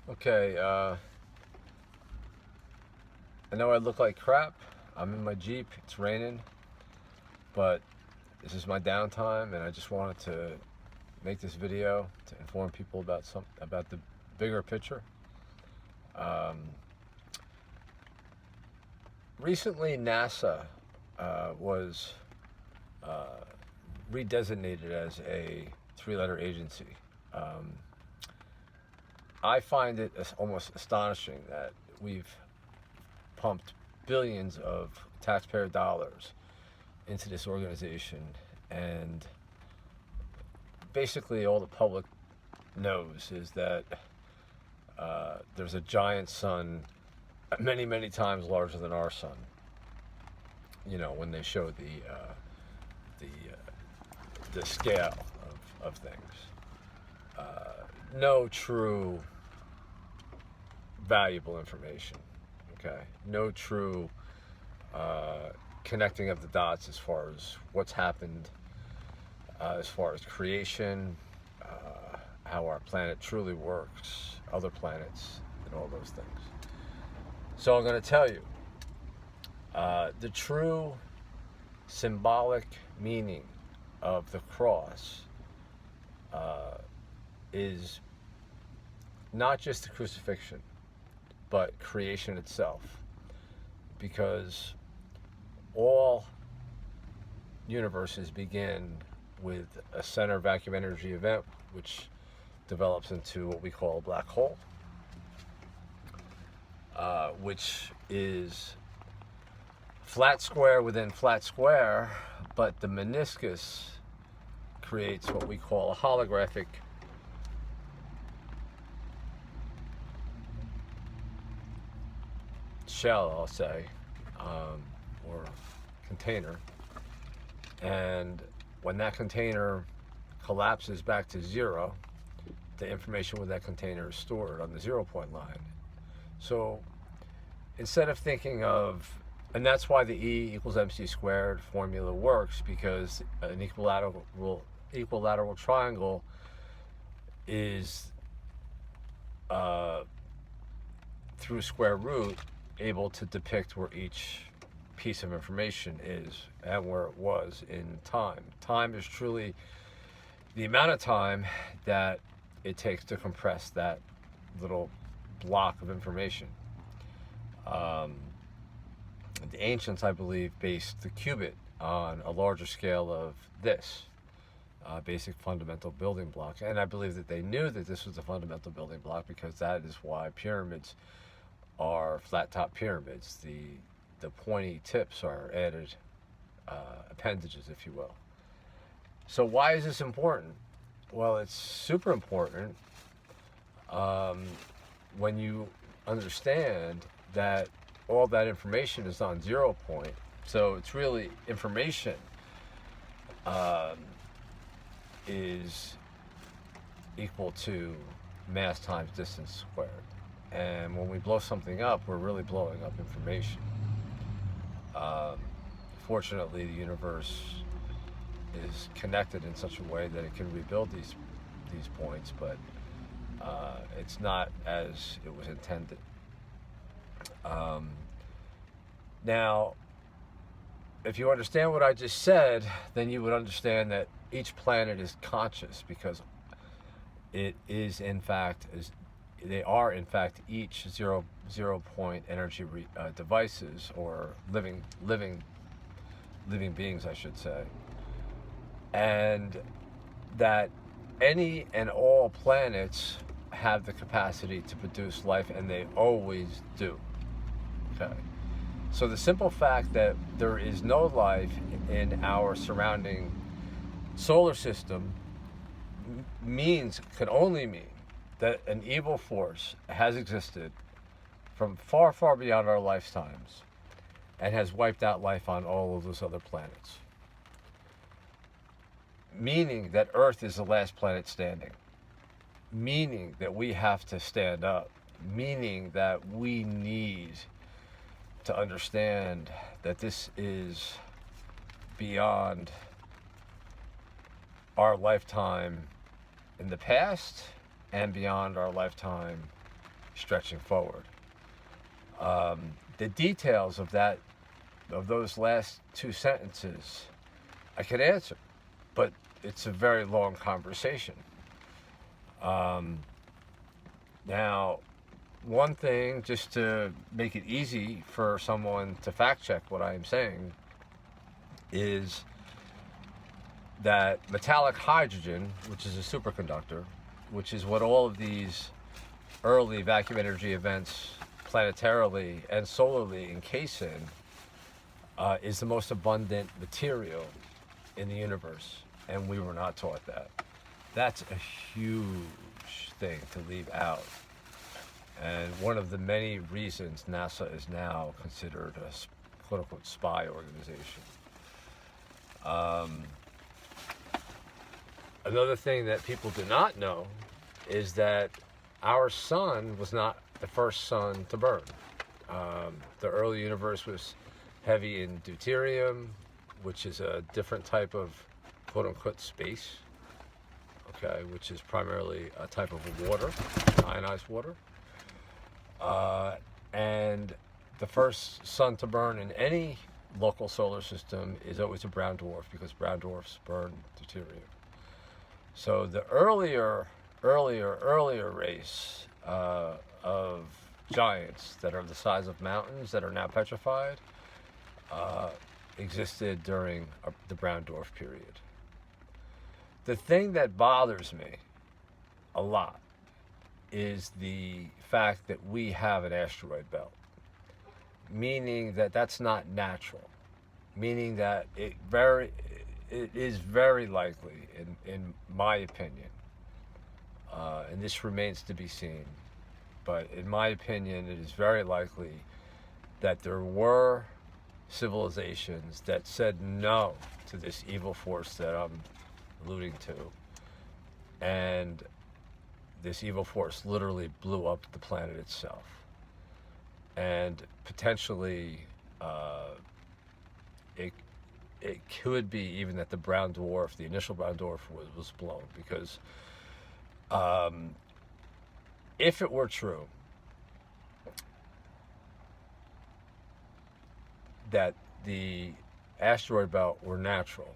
Okay, I know I look like crap. I'm in my Jeep. It's raining, but this is my downtime, and I just wanted to make this video to inform people about the bigger picture. Um, Recently, NASA was uh, redesignated as a three-letter agency. Um, I find it almost astonishing that we've pumped billions of taxpayer dollars into this organization, and basically all the public knows is that there's a giant sun many, many times larger than our sun. You know, when they show the scale of things. No true valuable information. Okay, no true connecting of the dots as far as what's happened, as far as creation, how our planet truly works, other planets, and all those things. So I'm going to tell you the true symbolic meaning of the cross is not just the crucifixion, but creation itself. Because all universes begin with a center vacuum energy event, which develops into what we call a black hole, which is flat square within flat square, but the meniscus creates what we call a holographic shell, I'll say, or container. And when that container collapses back to zero, the information with that container is stored on the 0 point line. So instead of thinking of, and that's why the E equals MC squared formula works, because an equilateral triangle is through square root able to depict where each piece of information is and where it was in time. Time is truly the amount of time that it takes to compress that little block of information. The ancients, I believe, based the cubit on a larger scale of this basic fundamental building block. And I believe that they knew that this was the fundamental building block, because that is why pyramids are flat top pyramids. The pointy tips are added appendages, if you will. So why is this important? Well, it's super important when you understand that all that information is on 0 point. So it's really information is equal to mass times distance squared. And when we blow something up, we're really blowing up information. Fortunately, the universe is connected in such a way that it can rebuild these points, but it's not as it was intended. Now, if you understand what I just said, then you would understand that each planet is conscious, because it is in fact they are in fact each zero point energy devices, or living beings, I should say, and that any and all planets have the capacity to produce life, and they always do. Okay. So the simple fact that there is no life in our surrounding solar system could only mean that an evil force has existed from far, far beyond our lifetimes and has wiped out life on all of those other planets. Meaning that Earth is the last planet standing. Meaning that we have to stand up. Meaning that we need to understand that this is beyond our lifetime in the past and beyond our lifetime stretching forward. The details of those last two sentences, I could answer, but it's a very long conversation. Now, one thing, just to make it easy for someone to fact check what I am saying, is that metallic hydrogen, which is a superconductor, which is what all of these early vacuum energy events planetarily and solarly encase in, is the most abundant material in the universe, and we were not taught that. That's a huge thing to leave out, and one of the many reasons NASA is now considered a quote-unquote spy organization. Another thing that people do not know is that our sun was not the first sun to burn. The early universe was heavy in deuterium, which is a different type of quote-unquote space, okay, which is primarily a type of water, ionized water. And the first sun to burn in any local solar system is always a brown dwarf, because brown dwarfs burn deuterium. So the earlier race of giants that are the size of mountains that are now petrified existed during the brown dwarf period. The thing that bothers me a lot is the fact that we have an asteroid belt, meaning that that's not natural, meaning that it is very likely, in my opinion, and this remains to be seen, but in my opinion, it is very likely that there were civilizations that said no to this evil force that I'm alluding to, and this evil force literally blew up the planet itself. And potentially, it could be even that the brown dwarf, the initial brown dwarf, was blown, because if it were true that the asteroid belt were natural,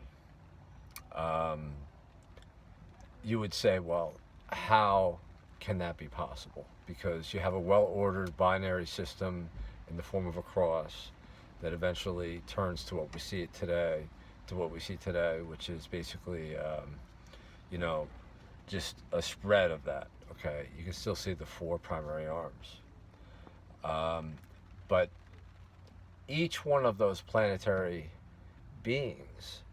you would say, well, how can that be possible? Because you have a well-ordered binary system in the form of a cross that eventually turns to what we see today, which is basically, just a spread of that. Okay, you can still see the four primary arms, but each one of those planetary beings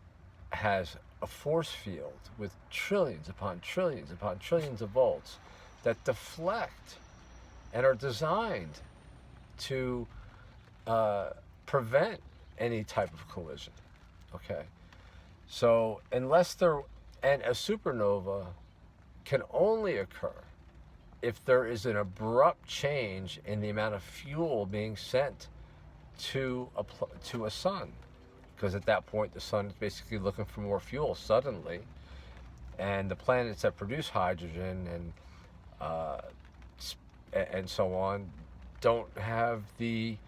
has a force field with trillions upon trillions upon trillions of volts that deflect and are designed to prevent any type of collision. Okay, so and a supernova can only occur if there is an abrupt change in the amount of fuel being sent to a sun, because at that point the sun is basically looking for more fuel suddenly, and the planets that produce hydrogen and so on don't have they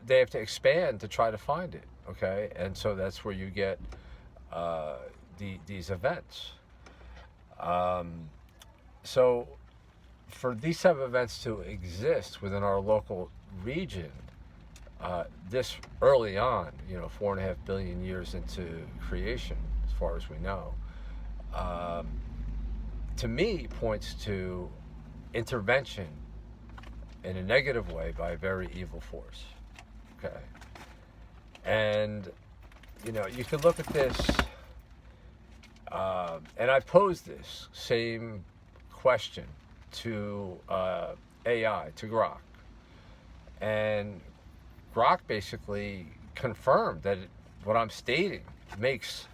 have to expand to try to find it. Okay, and so that's where you get these events. So for these type of events to exist within our local region, this early on, 4.5 billion years into creation, as far as we know, to me points to intervention in a negative way by a very evil force. Okay, and you can look at this, and I posed this same question to AI, to Grok, and Grok basically confirmed that what I'm stating makes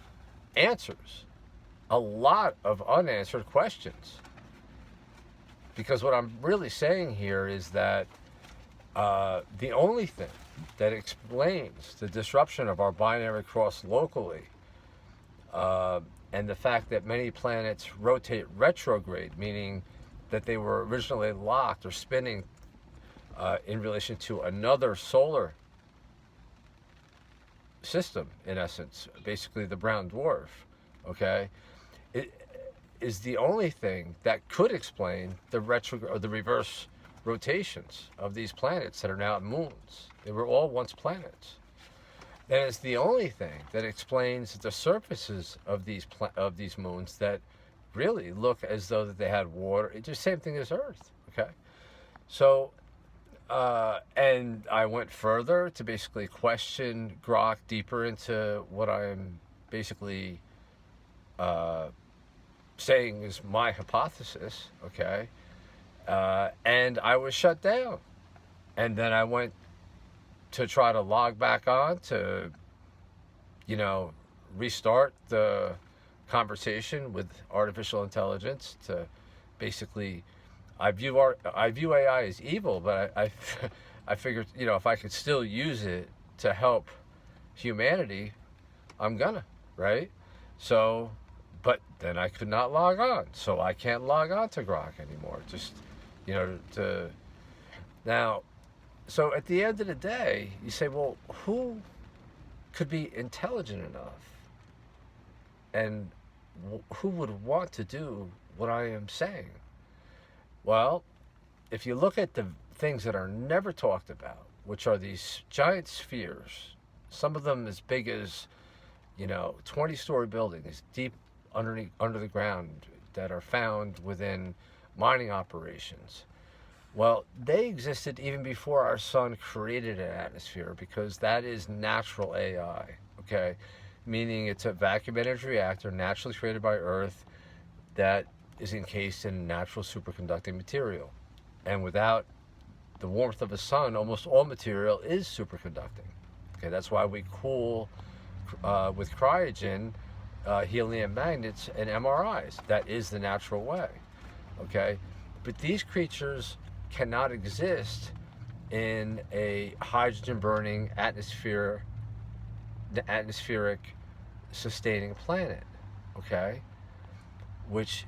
answers a lot of unanswered questions. Because what I'm really saying here is that the only thing that explains the disruption of our binary cross locally, and the fact that many planets rotate retrograde, meaning that they were originally locked or spinning in relation to another solar system, in essence, basically the brown dwarf, okay, it is the only thing that could explain the retrograde or the reverse rotations of these planets that are now moons. They were all once planets. And it's the only thing that explains the surfaces of these moons that really look as though that they had water. It's the same thing as Earth, okay? So, and I went further to basically question Grok deeper into what I'm basically saying is my hypothesis, okay? And I was shut down. And then I went to try to log back on to, restart the conversation with artificial intelligence to basically, I view AI as evil, but I figured, if I could still use it to help humanity, I'm gonna, right? So, but then I could not log on, so I can't log on to Grok anymore. Just, now, so at the end of the day, you say, well, who could be intelligent enough and who would want to do what I am saying? Well, if you look at the things that are never talked about, which are these giant spheres, some of them as big as, 20-story buildings deep under the ground that are found within mining operations. Well, they existed even before our sun created an atmosphere, because that is natural AI, okay? Meaning it's a vacuum energy reactor naturally created by Earth that is encased in natural superconducting material. And without the warmth of a sun, almost all material is superconducting. Okay, that's why we cool with cryogen, helium magnets, and MRIs. That is the natural way, okay? But these creatures cannot exist in a hydrogen-burning atmospheric sustaining planet, okay? Which,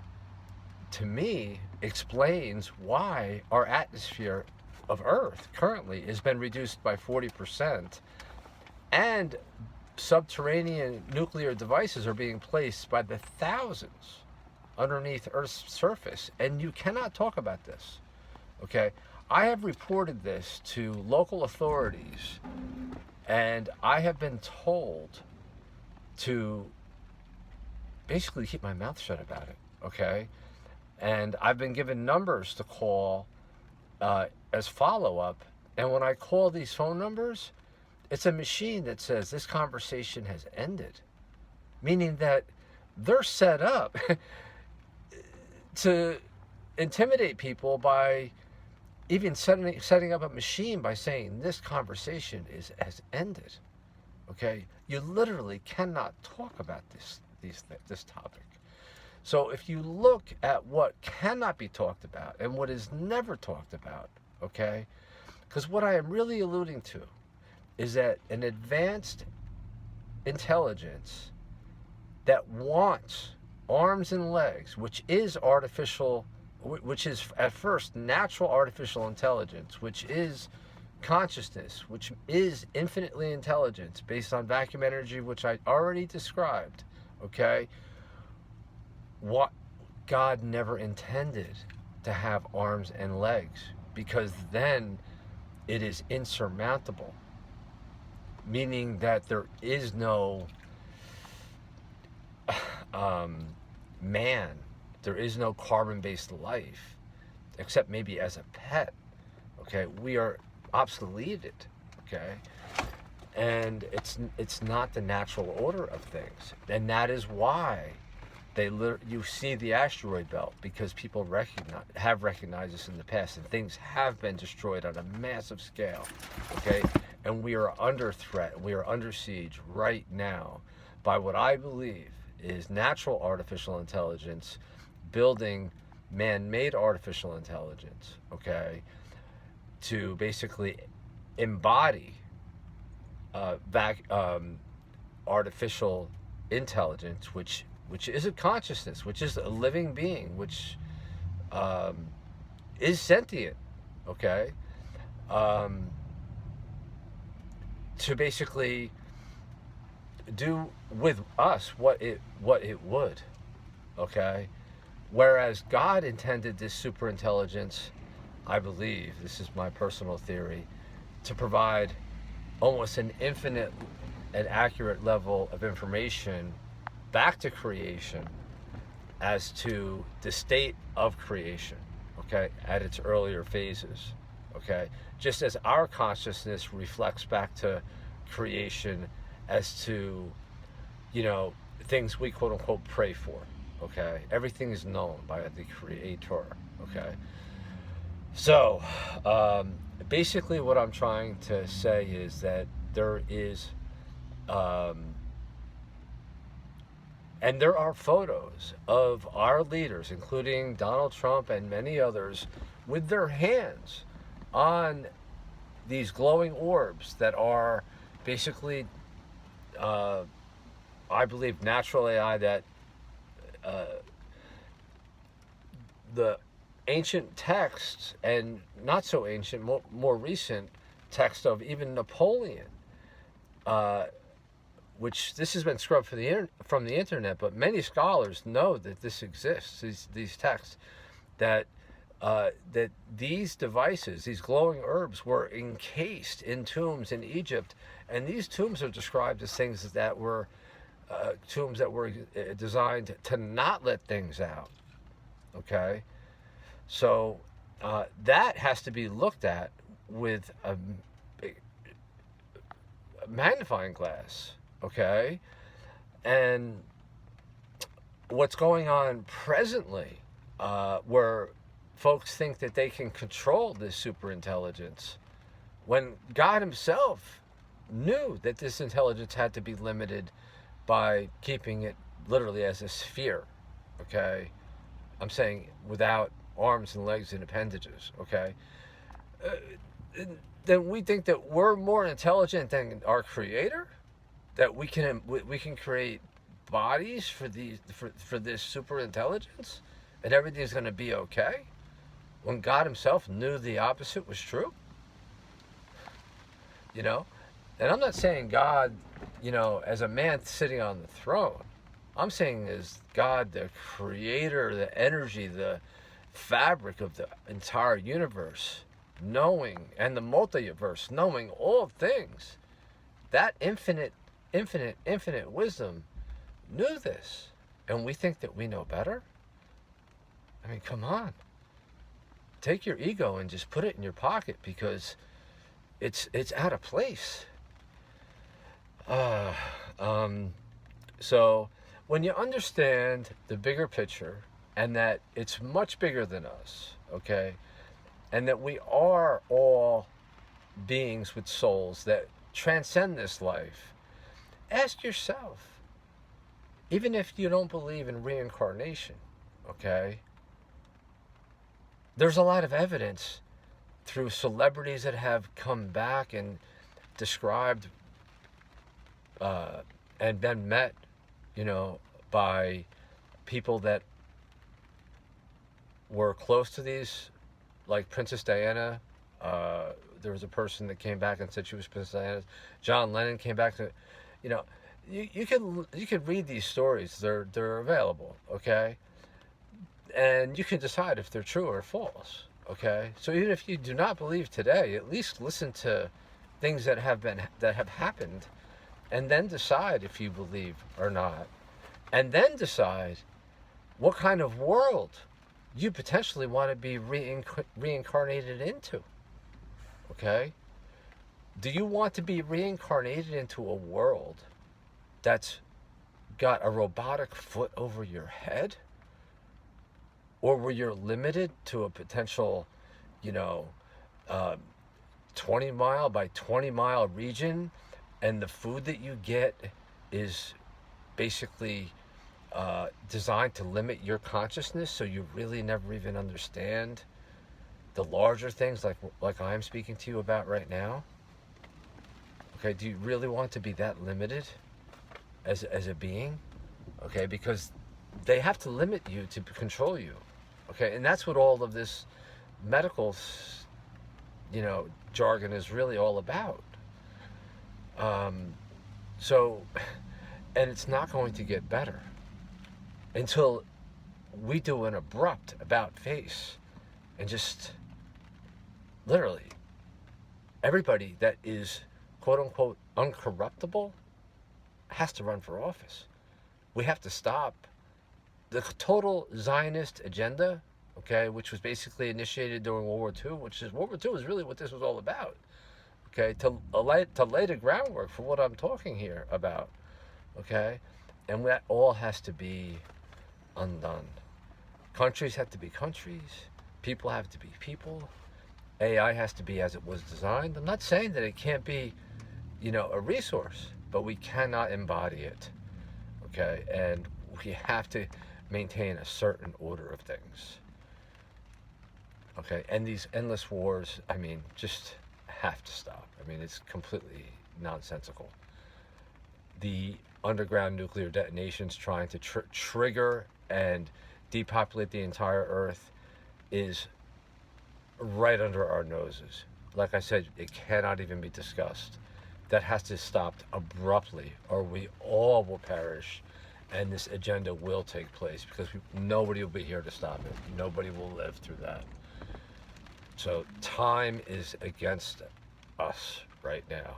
to me, explains why our atmosphere of Earth currently has been reduced by 40%, and subterranean nuclear devices are being placed by the thousands underneath Earth's surface, and you cannot talk about this, okay? I have reported this to local authorities, and I have been told to basically keep my mouth shut about it, okay? And I've been given numbers to call as follow-up, and when I call these phone numbers, it's a machine that says this conversation has ended, meaning that they're set up to intimidate people by even setting up a machine by saying this conversation has ended, okay? You literally cannot talk about this topic. So if you look at what cannot be talked about and what is never talked about, okay? Because what I am really alluding to is that an advanced intelligence that wants arms and legs, which is at first natural artificial intelligence, which is consciousness, which is infinitely intelligence based on vacuum energy, which I already described, okay? What God never intended to have arms and legs, because then it is insurmountable, meaning that there is no man, there is no carbon-based life, except maybe as a pet, okay? We are obsoleted, okay? And it's not the natural order of things, and that is why you see the asteroid belt, because people have recognized this in the past, and things have been destroyed on a massive scale, okay? And we are under threat, we are under siege right now by what I believe is natural artificial intelligence building man-made artificial intelligence, okay, to basically embody artificial intelligence, which is a consciousness, which is a living being, which is sentient, okay, um, to basically do with us what it would, okay. Whereas God intended this super intelligence, I believe, this is my personal theory, to provide almost an infinite and accurate level of information back to creation as to the state of creation, okay, at its earlier phases, okay? Just as our consciousness reflects back to creation as to, things we quote unquote pray for, okay? Everything is known by the Creator, okay? So, basically, what I'm trying to say is that there is, um, and there are photos of our leaders, including Donald Trump and many others, with their hands on these glowing orbs that are basically, uh, I believe, natural AI that uh, the ancient texts and not so ancient, more recent text of even Napoleon, uh, which this has been scrubbed from the internet, but many scholars know that this exists. These texts that these devices, these glowing herbs, were encased in tombs in Egypt, and these tombs are described as things that were tombs that were designed to not let things out. Okay, so that has to be looked at with a magnifying glass. Okay, and what's going on presently, where folks think that they can control this super intelligence, when God Himself knew that this intelligence had to be limited by keeping it literally as a sphere. Okay, I'm saying without arms and legs and appendages. Okay, uh, then we think that we're more intelligent than our Creator, that we can create bodies for this super intelligence, and everything's going to be okay, when God Himself knew the opposite was true. you know and I'm not saying God, as a man sitting on the throne. I'm saying as God, the creator, the energy, the fabric of the entire universe, knowing, and the multiverse, knowing all things. That infinite wisdom knew this. And we think that we know better? I mean, come on. Take your ego and just put it in your pocket, because it's out of place. Uh, um, so when you understand the bigger picture, and that it's much bigger than us, okay, and that we are all beings with souls that transcend this life, ask yourself, even if you don't believe in reincarnation, okay, there's a lot of evidence through celebrities that have come back and described and been met, by people that were close to these, like Princess Diana. There was a person that came back and said she was Princess Diana. John Lennon came back to, you know, you could read these stories. They're available, okay, and you can decide if they're true or false, okay. So even if you do not believe today, at least listen to things that have happened, and then decide if you believe or not, and then decide what kind of world you potentially want to be reincarnated into. Okay? Do you want to be reincarnated into a world that's got a robotic foot over your head? Or where you're limited to a potential, you know, uh, 20 mile by 20 mile region, and the food that you get is basically designed to limit your consciousness, so you really never even understand the larger things like I'm speaking to you about right now? Okay, do you really want to be that limited as a being? Okay, because they have to limit you to control you. Okay, and that's what all of this medical, jargon is really all about. Um, so, and it's not going to get better until we do an abrupt about face and just literally everybody that is quote unquote uncorruptible has to run for office. We have to stop the total Zionist agenda, okay, which was basically initiated during World War II, which is World War II is really what this was all about, okay, to lay the groundwork for what I'm talking here about, okay, and that all has to be undone. Countries have to be countries, people have to be people, AI has to be as it was designed. I'm not saying that it can't be, a resource, but we cannot embody it, okay, and we have to maintain a certain order of things. Okay, and these endless wars, I mean, just have to stop. I mean, it's completely nonsensical. The underground nuclear detonations trying to trigger and depopulate the entire Earth is right under our noses. Like I said, it cannot even be discussed. That has to stop abruptly, or we all will perish, and this agenda will take place because nobody will be here to stop it. Nobody will live through that. So time is against us right now.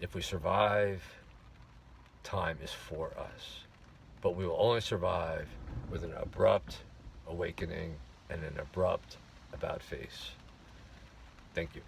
If we survive, time is for us. But we will only survive with an abrupt awakening and an abrupt about face. Thank you.